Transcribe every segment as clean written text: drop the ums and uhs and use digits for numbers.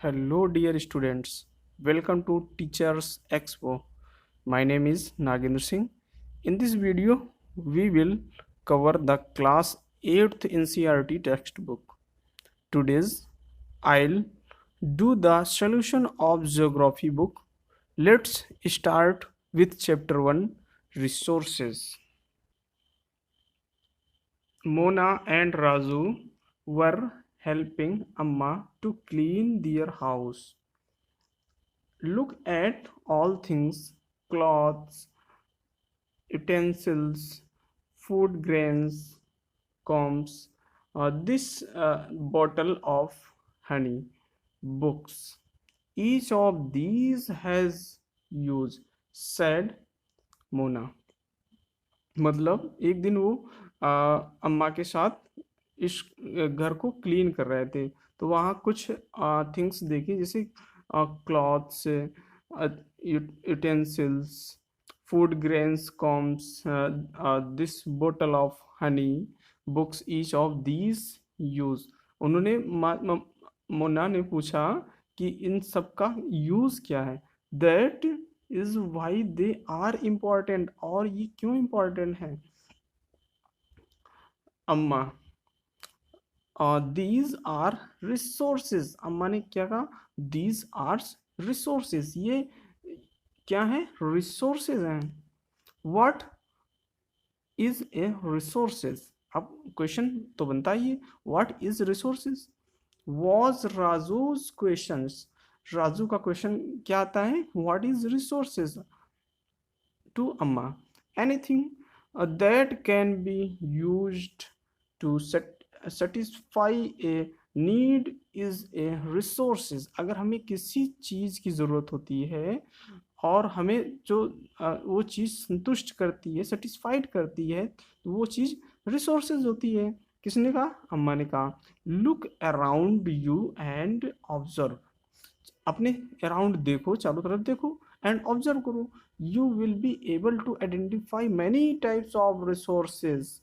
Hello, dear students. Welcome to Teachers Expo. My name is Nagendra Singh. In this video, we will cover the class 8th NCERT textbook. Today's I'll do the solution of geography book. Let's start with chapter 1 resources. Mona and Raju were helping Amma to clean their house. Look at all things: clothes, utensils, food grains, combs, this bottle of honey, books. Each of these has use, said Mona. मतलब एक दिन वो अम्मा के साथ इस घर को क्लीन कर रहे थे, तो वहाँ कुछ थिंग्स देखी, जैसे clothes, utensils, food grains, combs, this bottle of honey, books, each of these use. उन्होंने मोना ने पूछा कि इन सब का यूज क्या है। That is why they are important, और ये क्यों इम्पॉर्टेंट है। अम्मा, दीज आर रिसोर्सेज। अम्मा ने क्या कहा? दीज आर रिसोर्सेज, ये क्या है? रिसोर्सेज हैं। What is a resources? अब क्वेश्चन तो बनता ही है, what is resources was Raju's question. Raju का क्वेश्चन क्या आता है? What is resources to Amma. Anything that can be used to satisfy a need is a resources। अगर हमें किसी चीज़ की ज़रूरत होती है और हमें जो वो चीज़ संतुष्ट करती है, सेटिस्फाइड करती है, तो वो चीज़ रिसोर्सेज होती है। किसने कहा? अम्मा ने कहा। Look around you and observe. अपने अराउंड देखो, चारों तरफ देखो, एंड ऑब्जर्व करो। You will be able to identify many types of resources.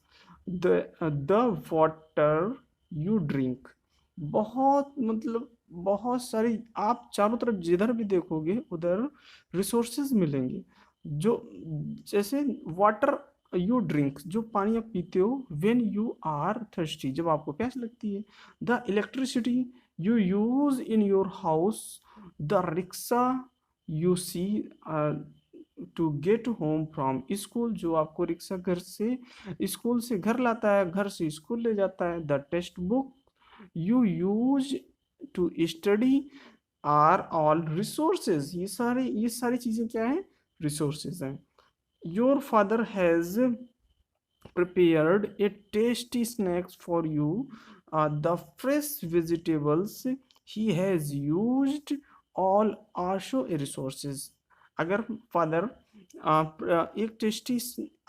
The water you drink, बहुत मतलब बहुत सारी, आप चारों तरफ जिधर भी देखोगे उधर रिसोर्सेज मिलेंगे। जो जैसे वाटर यू ड्रिंक, जो पानी आप पीते हो, व्हेन यू आर थर्स्टी, जब आपको प्यास लगती है। The electricity you use in your house, the rickshaw you see to get home from school, जो आपको रिक्शा घर से स्कूल से घर लाता है, घर से स्कूल ले जाता है। The textbook you use to study are all resources. ये सारी चीजें क्या है? रिसोर्सेज हैं। Your father has prepared a tasty snacks for you. The fresh vegetables he has used all also a resources। अगर फादर एक tasty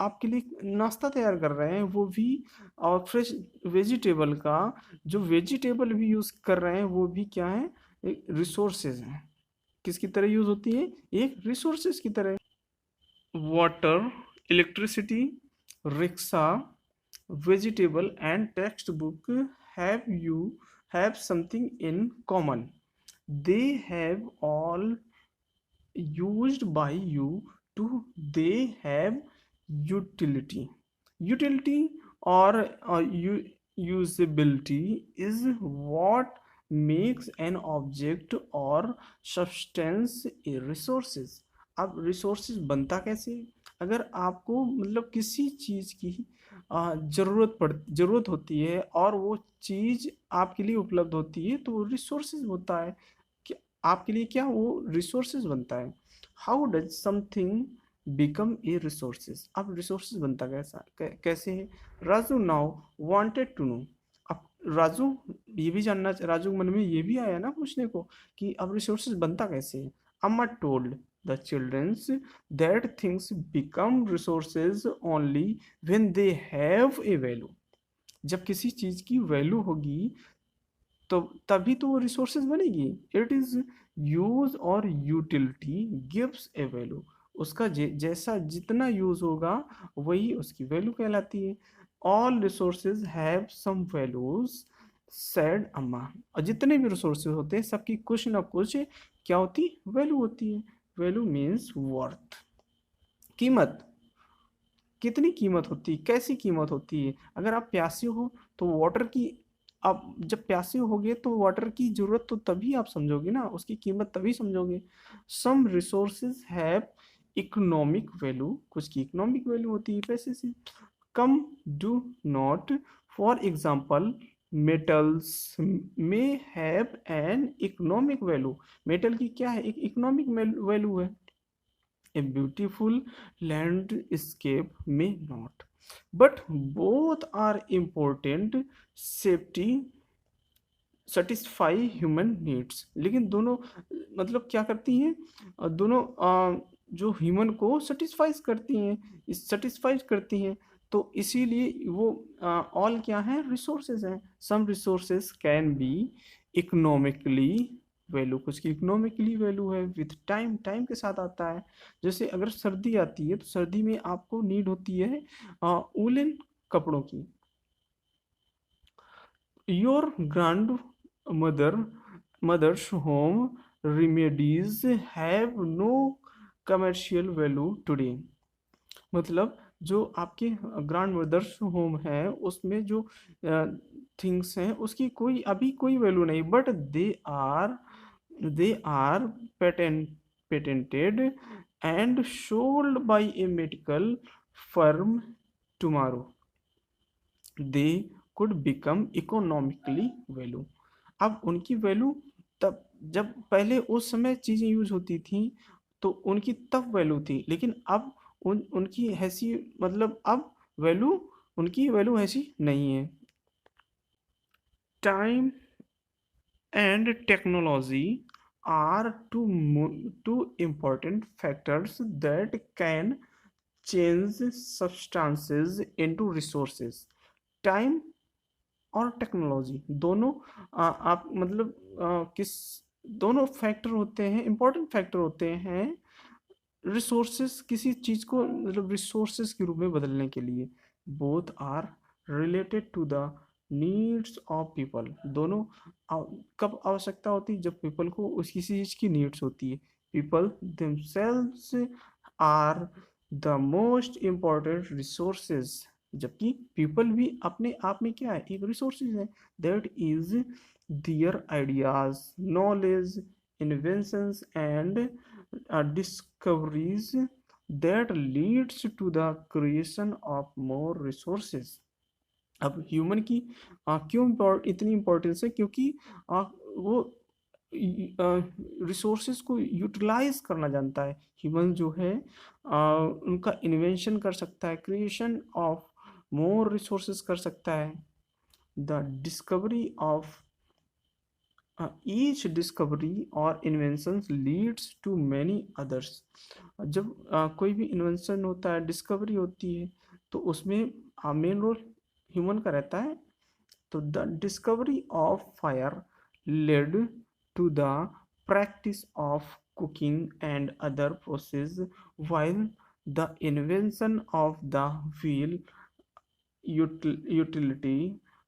आपके लिए नाश्ता तैयार कर रहे हैं, वो भी और फ्रेश वेजिटेबल का, जो वेजिटेबल भी यूज़ कर रहे हैं, वो भी क्या है? रिसोर्सेज हैं। किसकी तरह यूज़ होती है? एक रिसोर्सेज की तरह। Water, electricity, rickshaw, vegetable, and textbook have something in common. They have all used by you to, they have utility. Utility or usability is what makes an object or substance a resources। अब resources बनता कैसे? अगर आपको मतलब किसी चीज़ की ज़रूरत होती है और वो चीज़ आपके लिए उपलब्ध होती है, तो वो रिसोर्सेज होता है। कि आपके लिए क्या वो रिसोर्सेज बनता है। How does something become a resources? अब रिसोर्सेज बनता कैसे है? Raju now wanted to know. अब राजू ये भी जानना, राजू के मन में ये भी आया ना पूछने को कि अब रिसोर्सेज बनता कैसे है। अम्मा told the children's that things become resources only when they have a value। जब किसी चीज की वैल्यू होगी तो तभी तो वो रिसोर्सेज बनेगी। इट इज यूज और यूटिलिटी गिव्स ए वैल्यू। उसका जैसा जितना यूज होगा वही उसकी वैल्यू कहलाती है। All resources have some values said Amma. और जितने भी रिसोर्सेज होते हैं सबकी कुछ ना कुछ क्या होती, वैल्यू होती है। वैल्यू मीन्स वर्थ, कीमत। कितनी कीमत होती है, कैसी कीमत होती है। अगर आप प्यासे हो तो वाटर की, आप जब प्यासे होगे तो वाटर की जरूरत तो तभी आप समझोगे ना, उसकी कीमत तभी समझोगे। Some resources have economic value, कुछ की इकोनॉमिक वैल्यू होती है पैसे से, कम do not. For example metals में have an economic value. Metal की क्या है, एक इकोनॉमिक वैल्यू है। A beautiful landscape may not, but both are important. Safety satisfy human needs, लेकिन दोनों मतलब क्या करती हैं, दोनों जो ह्यूमन को सेटिस्फाइज करती हैं, सेटिस्फाइज करती हैं। तो इसीलिए वो ऑल क्या है, रिसोर्सेज हैं। Some resources can be economically value, कुछ की इकोनॉमिकली वैल्यू है विथ टाइम, टाइम के साथ आता है। जैसे अगर सर्दी आती है तो सर्दी में आपको नीड होती है वूलन कपड़ों की। Your grandmother mother's home remedies have no commercial value today. मतलब जो आपके ग्रैंड मदर्स होम है उसमें जो थिंग्स हैं उसकी कोई अभी कोई वैल्यू नहीं, but they are patent patented and sold by a medical firm tomorrow, they could become economically value. अब उनकी वैल्यू तब, जब पहले उस समय चीज़ें यूज होती थी तो उनकी तब वैल्यू थी, लेकिन अब उनकी ऐसी मतलब अब वैल्यू, उनकी वैल्यू ऐसी नहीं है। Time and technology are two important factors that can change substances into resources. Time और टेक्नोलॉजी दोनों आप मतलब किस, दोनों फैक्टर होते हैं, इंपॉर्टेंट फैक्टर होते हैं रिसोर्सेस, किसी चीज को मतलब रिसोर्सेस के रूप में बदलने के लिए। Both are related to the needs of people. दोनों कब आवश्यकता होती है, जब पीपल को उस किसी चीज की नीड्स होती है। People themselves are the most important resources, जबकि पीपल भी अपने आप में क्या है, एक रिसोर्सेज है। That is their ideas, knowledge, inventions and discoveries that leads to the creation of more resources। अब ह्यूमन की क्यों इतनी इम्पोर्टेंस है, क्योंकि वो रिसोर्सेज को यूटिलाइज करना जानता है। ह्यूमन जो है उनका इन्वेंशन कर सकता है, क्रिएशन ऑफ मोर रिसोर्सेज कर सकता है। The discovery of each discovery और invention leads to many others. जब कोई भी इन्वेंशन होता है, डिस्कवरी होती है, तो उसमें मेन रोल ह्यूमन का रहता है। तो the discovery of fire led to the practice of cooking and other process, while the invention of the wheel utility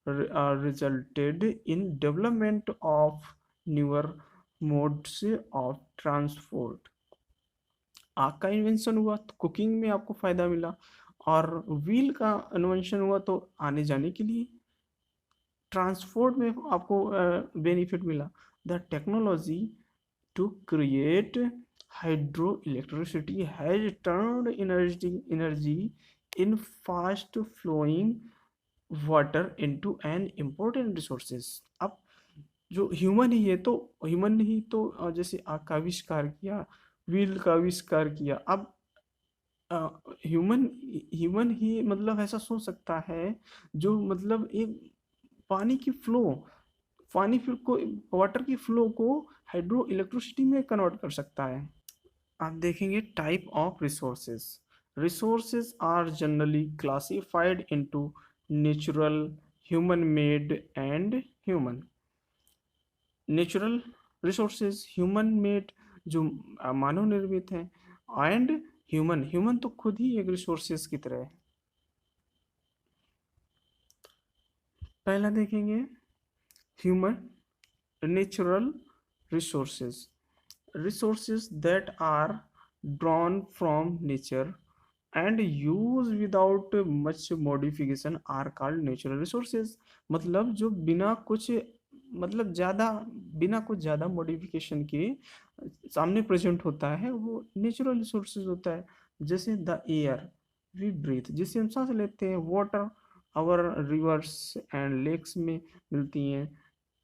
resulted in development of newer modes of transport। आग का invention हुआ तो cooking में आपको फायदा मिला, और व्हील का इन्वेंशन हुआ तो आने जाने के लिए ट्रांसपोर्ट में आपको बेनिफिट मिला। The technology to create hydroelectricity has turned energy in fast flowing water into an important resources. अब जो ह्यूमन ही है तो ह्यूमन ही तो जैसे आग का आविष्कार किया, व्हील का आविष्कार किया। अब ह्यूमन ह्यूमन ही मतलब ऐसा सोच सकता है जो मतलब एक पानी की फ्लो, पानी फिर को, वाटर की फ्लो को हाइड्रो इलेक्ट्रिसिटी में कन्वर्ट कर सकता है। आप देखेंगे type of resources. Resources are generally classified into natural, human made and human. Natural resources human made जो मानव निर्मित है, एंड ह्यूमन, ह्यूमन तो खुद ही एक रिसोर्सेज की तरह है। पहला देखेंगे human natural resources that are drawn from nature and used without much modification are called natural resources। मतलब जो बिना कुछ मतलब ज़्यादा बिना कुछ ज़्यादा मॉडिफिकेशन के सामने प्रेजेंट होता है वो नेचुरल रिसोर्सेज होता है। जैसे द एयर वी ब्रीथ, जिससे हम सांस लेते हैं, water our rivers and lakes में मिलती हैं।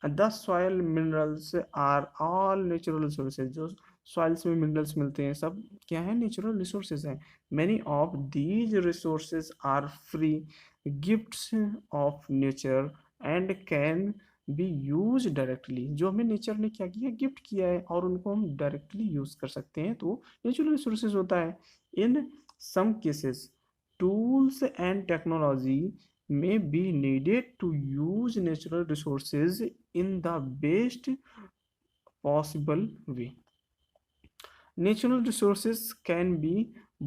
The soil minerals are all natural resources, जो सॉइल्स में मिनरल्स मिलते हैं सब क्या है, नेचुरल रिसोर्सेज हैं। Many of these resources are free gifts of nature and can be use directly, जो हमें नेचर ने क्या किया, गिफ्ट किया है और उनको हम डायरेक्टली यूज कर सकते हैं, तो नेचुरल रिसोर्सेज होता है। In some cases tools and technology may be needed to use natural resources in the best possible way. Natural resources can be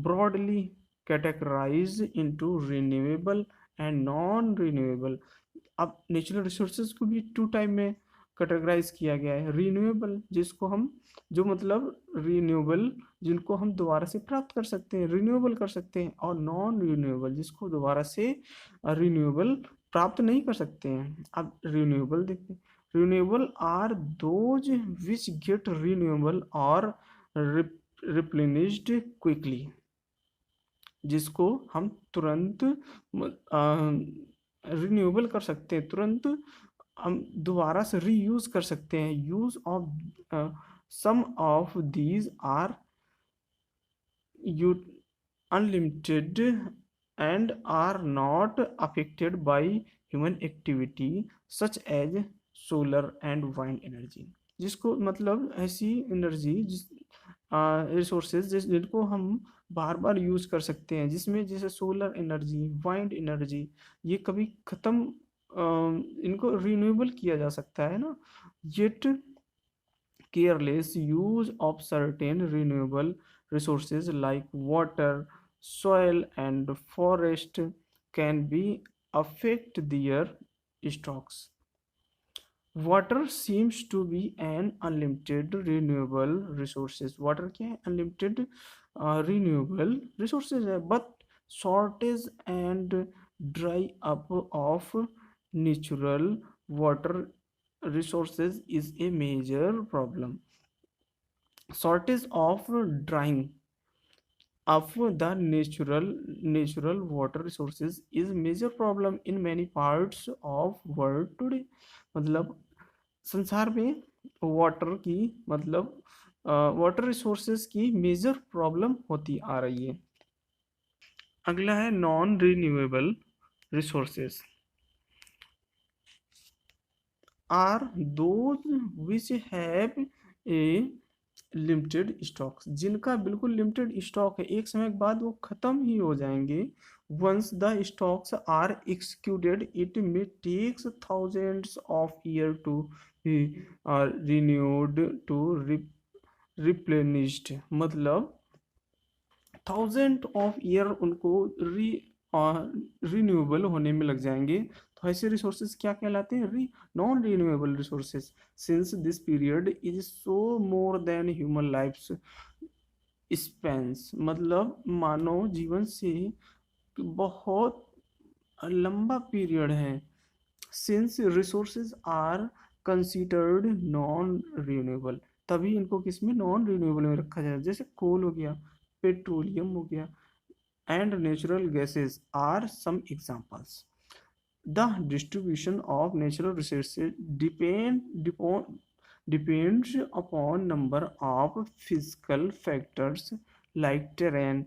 broadly categorized into renewable and non-renewable। अब natural resources को भी to type में categorise किया गया है। Renewable जिसको हम जो मतलब रिन्यूएबल जिनको हम दोबारा से प्राप्त कर सकते हैं, रिन्यूएबल कर सकते हैं, और नॉन रिन्यूएबल जिसको दोबारा से रिन्यूएबल प्राप्त नहीं कर सकते हैं। अब रिन्यूएबल देखते हैं। Renewable are those which get renewable और रिप्लेनिश्ड क्विकली, जिसको हम तुरंत रिन्यूएबल कर सकते हैं, तुरंत हम दोबारा से रीयूज कर सकते हैं। Use of some of these are unlimited and are not affected by human activity such as solar and wind energy, जिसको मतलब ऐसी एनर्जी जिस रिसोर्सेज जिनको हम बार बार यूज कर सकते हैं, जिसमें जैसे सोलर एनर्जी, वाइंड एनर्जी, ये कभी खत्म इनको रिन्यूएबल किया जा सकता है ना। Yet careless use of certain renewable resources like water, soil and forest can be affect their stocks। Water seems to be an unlimited renewable resources. Water क्या है, अनलिमिटेड रिन्यूएबल रिसोर्सेज है, but shortage and dry up of natural water resources is a major problem। Shortage of drying of the natural water resources is major problem in many parts of world today। मतलब संसार में water की मतलब water resources की major problem होती आ रही है। अगला है non renewable resources are those which have a limited stocks, जिनका बिल्कुल लिमिटेड स्टॉक है, एक समय के बाद वो खत्म ही हो जाएंगे। Once the stocks are exhausted it may takes thousands of year to renewed to replenished, मतलब थाउजेंड ऑफ ईयर उनको रिन्यूएबल होने में लग जाएंगे। तो ऐसे रिसोर्सेज क्या कहलाते हैं, non renewable resources. Since this period is so more than human life spans, मतलब मानव जीवन से बहुत लंबा पीरियड है। Since resources are considered non renewable, तभी इनको किसमें नॉन रिन्यूएबल में रखा जाए। जैसे कोल हो गया, पेट्रोलियम हो गया and natural gases are some examples. The distribution of natural resources depends upon number of physical factors like terrain।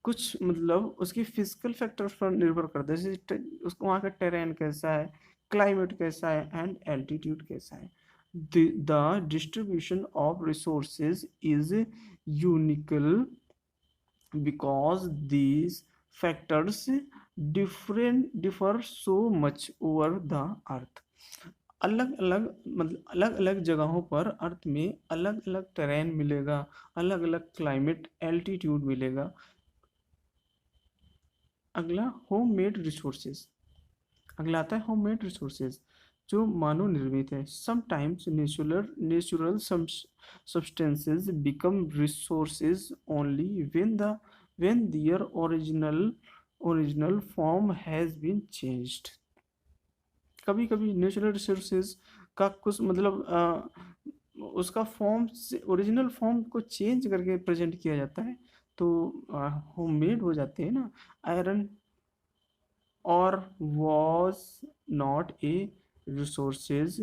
कुछ मतलब उसकी फिजिकल फैक्टर्स पर निर्भर करता है, जैसे उसको वहाँ का टेरेन कैसा है, क्लाइमेट कैसा है एंड एल्टीट्यूड कैसा है। The distribution of resources is unequal because these factors differ so much over the earth। अलग अलग मतलब अलग अलग जगहों पर अर्थ में अलग अलग टेरेन मिलेगा, अलग अलग क्लाइमेट एल्टीट्यूड मिलेगा। अगला होम मेड रिसोर्सेज, अगला आता है होम मेड रिसोर्सेज। जो मानव निर्मित है। Sometimes natural substances become resources only when their original form has been changed। कभी कभी नेचुरल रिसोर्सेज का कुछ मतलब उसका फॉर्म से ओरिजिनल फॉर्म को चेंज करके प्रेजेंट किया जाता है, तो होममेड हो जाते हैं ना। आयरन और was not a resources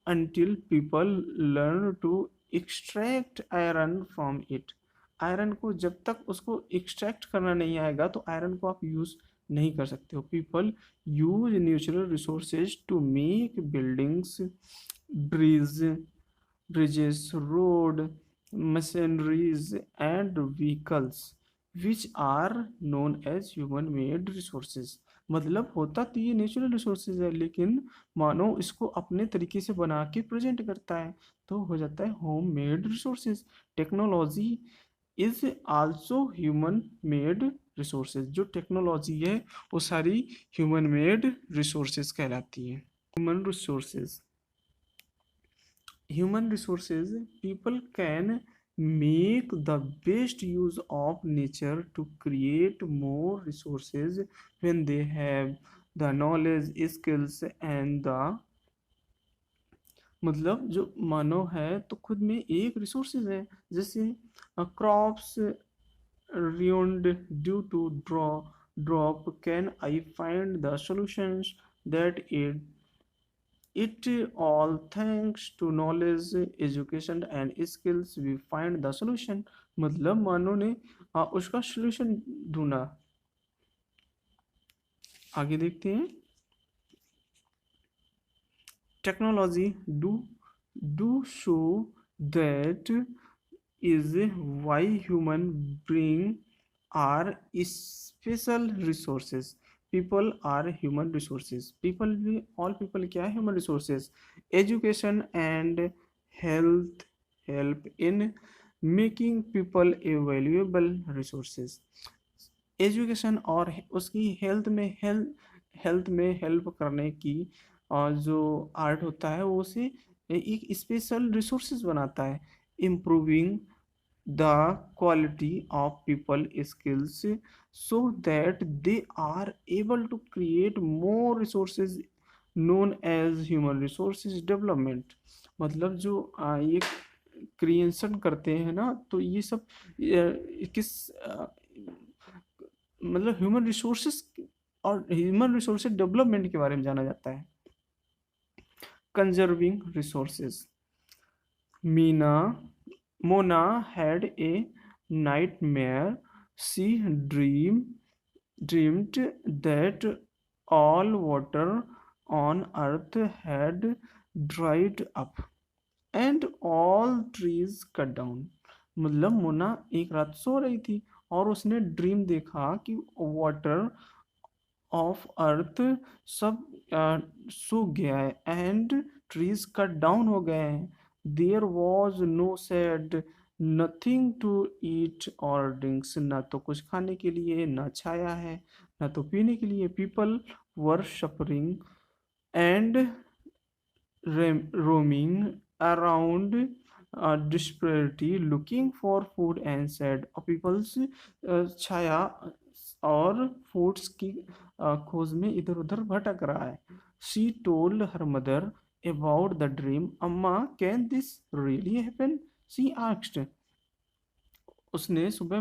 until people learn to extract iron from it। Iron को जब तक उसको एक्सट्रैक्ट करना नहीं आएगा तो आयरन को आप यूज नहीं कर सकते हो। People use natural resources to make buildings, bridge bridges, road, machineries, and vehicles, which are known as human made resources। मतलब होता तो ये नेचुरल रिसोर्सेज है, लेकिन मानव इसको अपने तरीके से बना के प्रेजेंट करता है, तो हो जाता है home made resources. Technology is also human made resources. जो टेक्नोलॉजी है वो सारी ह्यूमन मेड रिसोर्सेज कहलाती है। Human resources, human resources, people can make the best use of nature to create more resources when they have the knowledge, skills and the मतलब जो मानव है तो खुद में एक रिसोर्सेज है। जैसे crops ruined due to drop, can I find the solutions that it all thanks to knowledge, education and skills we find the solution। मतलब मानव ने उसका solution ढूंढा। आगे देखते हैं। Technology do show that is why human being are special resources। people are human resources। people भी all people क्या है? human resources। education and health help in making people a valuable resources। Education और उसकी health में help करने की जो art होता है वो उसे एक स्पेशल रिसोर्सेज बनाता है। Improving the quality of people skills so that they are able to create more resources known as human resources development. मतलब जो ये क्रिएशन करते हैं ना, तो ये सब किस मतलब ह्यूमन रिसोर्सेस और ह्यूमन रिसोर्सेज डेवलपमेंट के बारे में जाना जाता है। Conserving resources, Meena Mona had a nightmare. She dreamed that all water on earth had dried up and all trees cut down। मतलब मोना एक रात सो रही थी और उसने ड्रीम देखा कि वाटर ऑफ अर्थ सब सूख गया है एंड ट्रीज कट डाउन हो गए हैं। There was no said, nothing to eat और ड्रिंक्स। ना तो कुछ खाने के लिए, ना छाया है, ना तो पीने के लिए। People were suffering and roaming around disparity looking for food and said people's छाया और फूड्स की खोज में इधर उधर भटक रहा है। she told her mother about the dream। अम्मा, can this really happen? she asked। उसने सुबह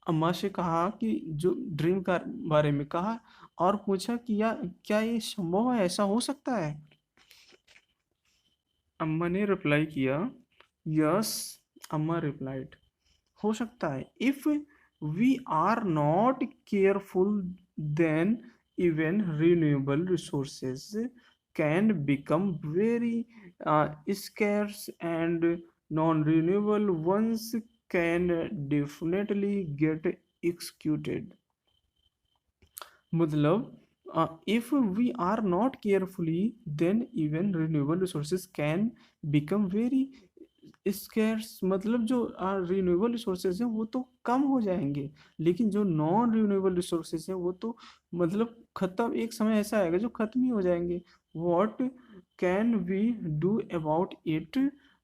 अम्मा से कहा कि जो ड्रीम का बारे में कहा और पूछा कि क्या ये संभव है, ऐसा हो सकता है? अम्मा ने रिप्लाई किया, यस। अम्मा रिप्लाइड, हो सकता है। If we are not careful then even renewable resources can become very scarce and non renewable ones can definitely get executed। मतलब if we are not carefully then even renewable resources can become very scarce। मतलब जो renewable resources हैं वो तो कम हो जाएंगे, लेकिन जो नॉन रिन्यूएबल रिसोर्सेज हैं वो तो मतलब खत्म, एक समय ऐसा आएगा जो खत्म ही हो जाएंगे। What can we do about it?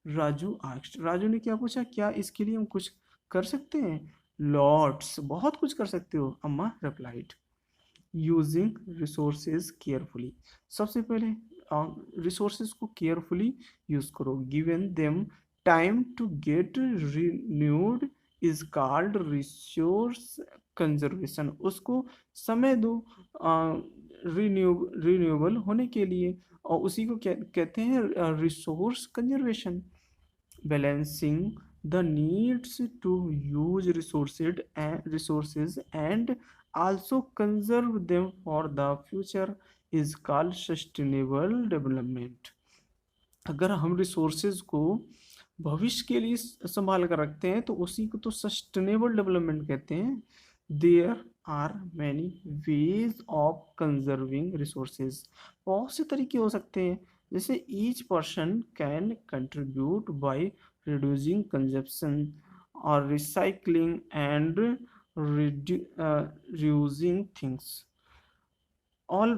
Raju asked. Raju ने क्या पूछा, क्या इसके लिए हम कुछ कर सकते हैं? लॉट्स, बहुत कुछ कर सकते हो, अम्मा रिप्लाइड। यूजिंग रिसोर्सेज केयरफुली, सबसे पहले रिसोर्सेज को केयरफुली यूज करो। Given them time to get renewed is called resource conservation, उसको समय दो रिन्यूएबल होने के लिए, और उसी को कहते हैं resource conservation. Balancing the needs to use resources and also conserve them for the future is called sustainable development। अगर हम रिसोर्सेज को भविष्य के लिए संभाल कर रखते हैं तो उसी को तो सस्टेनेबल डेवलपमेंट कहते हैं। There are many ways of conserving resources, बहुत से तरीके हो सकते हैं। जैसे each person can contribute by reducing consumption or recycling and reusing things। All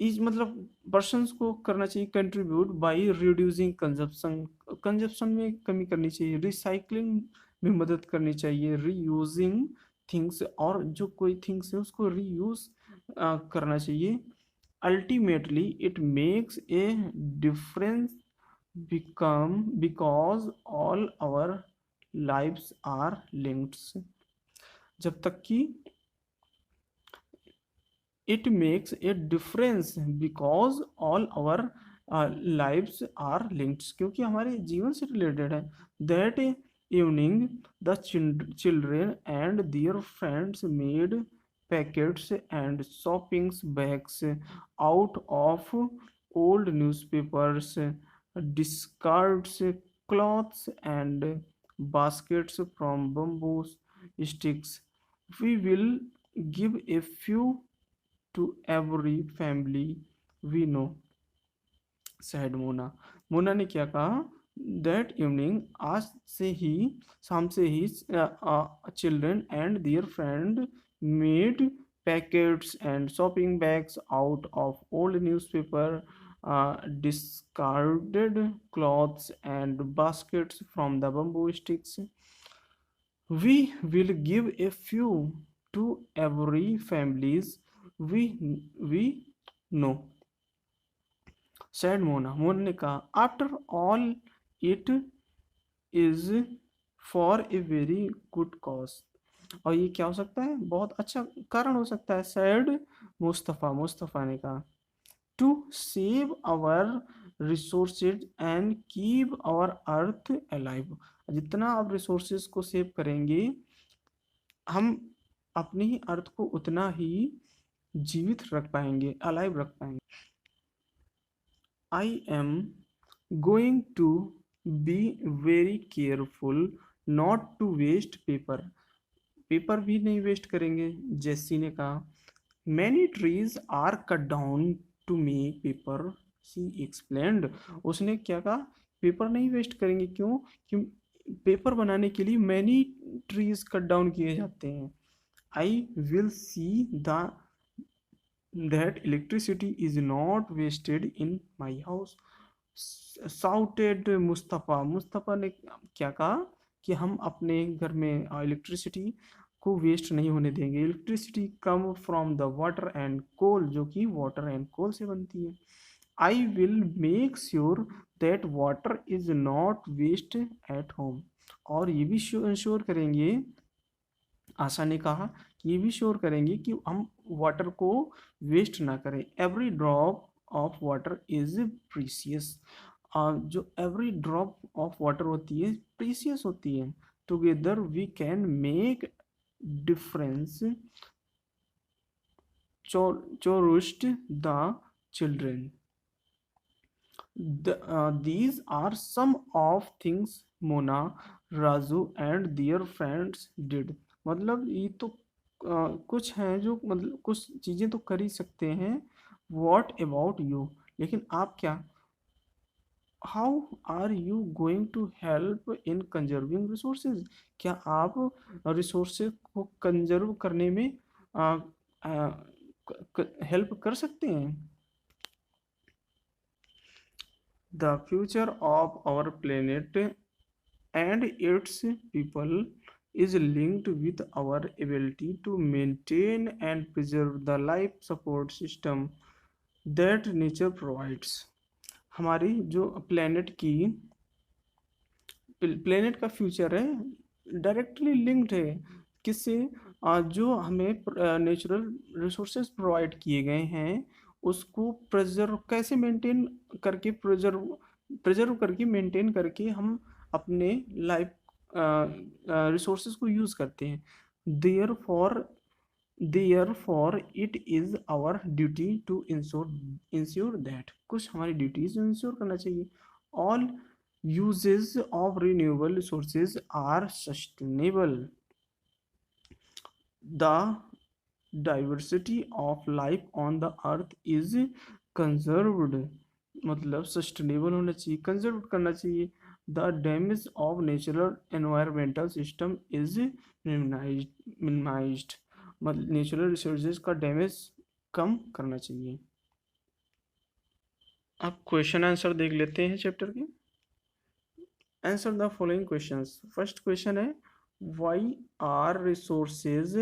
is मतलब पर्सन्स को करना चाहिए contribute by reducing consumption, consumption में कमी करनी चाहिए, रिसाइकलिंग में मदद करनी चाहिए, रीयूजिंग थिंग्स, और जो कोई थिंग्स है उसको रीयूज करना चाहिए। Ultimately it makes a difference become because all our lives are linked. जब तक कि it makes a difference because all our lives are linked, क्योंकि हमारे जीवन से रिलेटेड है। that evening the children and their friends made packets and shopping bags out of old newspapers, discards, cloths and baskets from bamboo sticks. We will give a few to every family we know, said Mona. Mona ने क्या कहा, that evening, आज से ही, शाम से ही, children and their friend made packets and shopping bags out of old newspaper, discarded clothes and baskets from the bamboo sticks. We will give a few to every families we we know, said Mona. Mona ने कहा, after all it is for a very good cause, और ये क्या हो सकता है, बहुत अच्छा कारण हो सकता है, सैड मुस्तफ़ा, मुस्तफ़ा ने कहा। To save our resources and keep our earth alive, जितना आप रिसोर्सेज को सेव करेंगे हम अपनी अर्थ को उतना ही जीवित रख पाएंगे, अलाइव रख पाएंगे। I am going to be very careful not to waste paper, paper भी नहीं वेस्ट करेंगे, जेसी ने कहा। Many trees are cut down to make paper, she explained। उसने क्या कहा, पेपर नहीं वेस्ट करेंगे, क्यों? क्यों पेपर बनाने के लिए मैनी ट्रीज कट डाउन किए जाते हैं। I will see that electricity is not wasted in my house, shouted Mustafa. Mustafa ने क्या कहा कि हम अपने घर में इलेक्ट्रिसिटी को वेस्ट नहीं होने देंगे। Electricity come from the water and coal, जो कि वाटर एंड कोल से बनती है। I will make sure that water is not waste at home, और ये भी इंश्योर करेंगे, आशा ने कहा कि ये भी श्योर करेंगे कि हम वाटर को वेस्ट ना करें। Every drop of water is precious, जो एवरी ड्रॉप ऑफ वाटर होती है प्रीसियस होती है। Together we can make difference, chorused the children. These are some of things Mona, Raju and their friends did। मतलब ये तो कुछ हैं जो, मतलब कुछ चीज़ें तो कर ही सकते हैं। What about you? लेकिन आप क्या? How are you going to help in conserving resources? क्या आप रिसोर्सेज को कंजर्व करने में हेल्प कर सकते हैं? The future of our planet and its people is linked with our ability to maintain and preserve the life support system that nature provides. हमारी जो प्लेनेट का फ्यूचर है डायरेक्टली लिंक्ड है किससे? जो हमें नेचुरल रिसोर्सेज प्रोवाइड किए गए हैं उसको प्रिजर्व कैसे मेंटेन करके प्रिजर्व करके मेंटेन करके हम अपने लाइफ रिसोर्सेज को यूज़ करते हैं। Therefore it is our duty to ensure that, कुछ हमारी ड्यूटीज इंश्योर करना चाहिए। All uses of renewable resources are sustainable. The diversity of life on the earth is conserved, मतलब सस्टेनेबल होना चाहिए, कंजर्व करना चाहिए। The damage of natural environmental system is minimised, मतलब नेचुरल रिसोर्सेज का डैमेज कम करना चाहिए। अब क्वेश्चन आंसर देख लेते हैं चैप्टर के। Answer the following questions. First question है, why are resources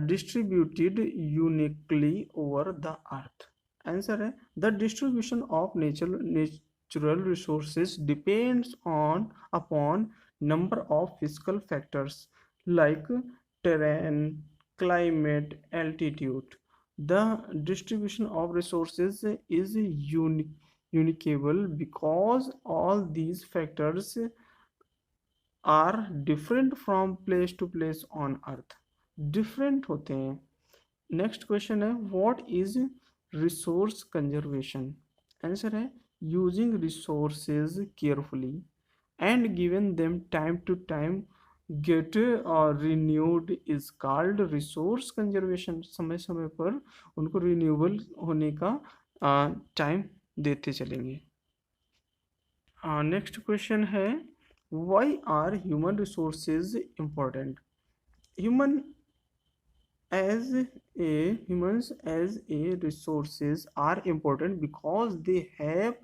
distributed uniquely over the earth? Answer है, the distribution of natural resources depends upon number of physical factors like terrain, climate, altitude. The distribution of resources is uniqueable because all these factors are different from place to place on earth, different होते हैं। Next question है, what is resource conservation? Answer है, using resources carefully and given them time to time get renewed is called resource conservation. समय समय पर उनको renewable होने का टाइम देते चलेंगे। नेक्स्ट क्वेश्चन है, why are human resources important? Humans as a resources are important because they have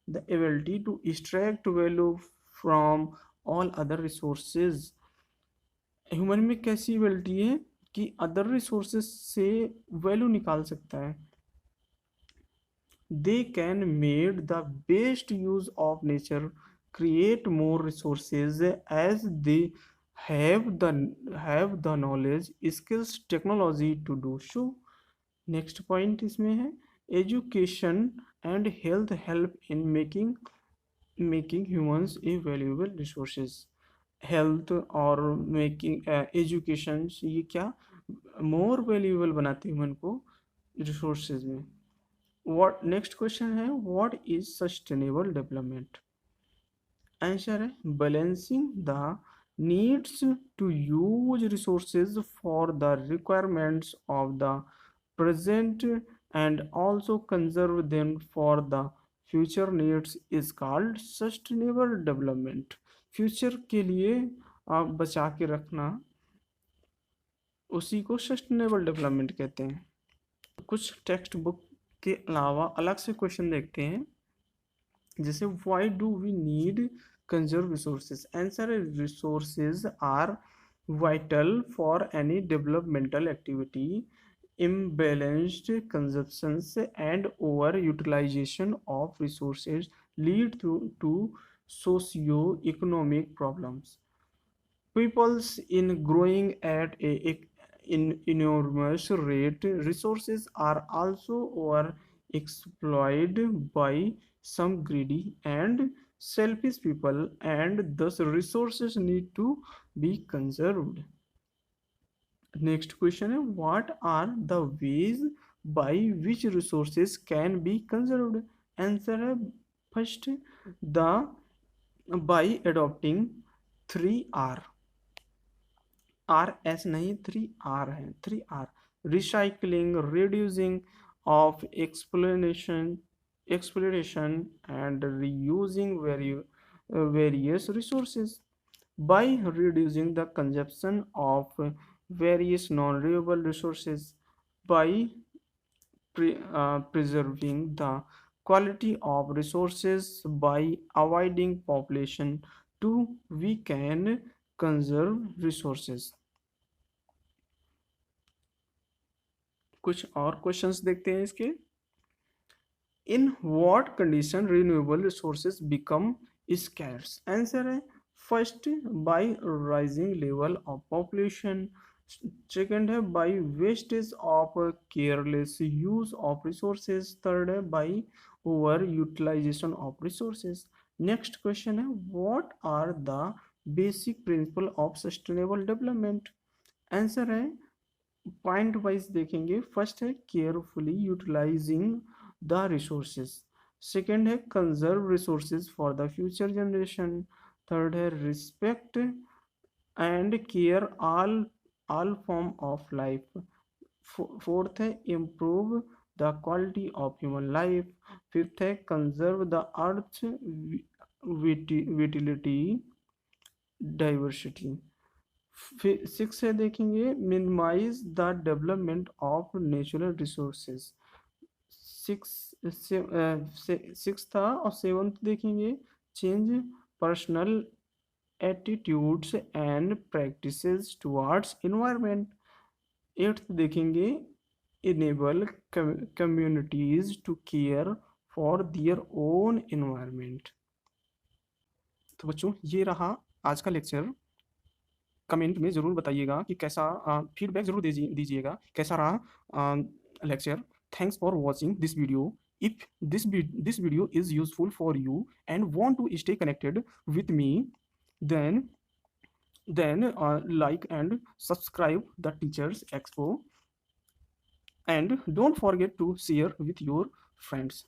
the ability to extract value from all other resources. Human में कैसी एबिलिटी है कि अदर रिसोर्सेज से वैल्यू निकाल सकता है। They can make the best use of nature, create more resources as they have the knowledge, skills, technology to do so. Next point इसमें है, education and health help in making humans A valuable resources. Health और making education ये क्या more valuable बनाते हैं human को resources में। What next question है, what is sustainable development? Answer है, balancing the needs to use resources for the requirements of the present and also conserve them for the future needs is called sustainable development. Future के लिए आप बचा के रखना उसी को सस्टेनेबल डेवलपमेंट कहते हैं। कुछ टेक्स्ट बुक के अलावा अलग से क्वेश्चन देखते हैं, जैसे why do we need conserve resources? Answer है, resources are vital for any developmental activity. Imbalanced consumptions and over-utilization of resources lead to socio-economic problems. Peoples in growing at in enormous rate, resources are also over-exploited by some greedy and selfish people, and thus resources need to be conserved. Next question है, what are the ways by which resources can be conserved? Answer है, first the by adopting 3R, RS नहीं 3R है, 3R, recycling, reducing of exploration and reusing various resources, by reducing the consumption of various non-renewable resources, by preserving the quality of resources by avoiding population. 2, we can conserve resources. कुछ और questions देखते हैं इसके. In what condition renewable resources become scarce? Answer है first, by rising level of population. Second है by wastage of careless use of resources. Third है by over utilization of resources. Next question है what are the basic principle of sustainable development? Answer है point wise देखेंगे. First है carefully utilizing the resources. Second है conserve resources for the future generation. Third है respect and care all form of life. Fourth है improve the quality of human life. Fifth है conserve the earth vitality diversity. फिर six है देखेंगे minimize the development of natural resources. Six था. और seventh देखेंगे change personal attitudes and practices towards environment. Eighth देखेंगे enable communities to care for their own environment. तो बच्चों ये रहा आज का लेक्चर. कमेंट में ज़रूर बताइएगा कि कैसा फीडबैक ज़रूर दीजिएगा कैसा रहा lecture. Thanks for watching this video. If this video is useful for you and want to stay connected with me, then like and subscribe the Teachers Expo, and don't forget to share with your friends.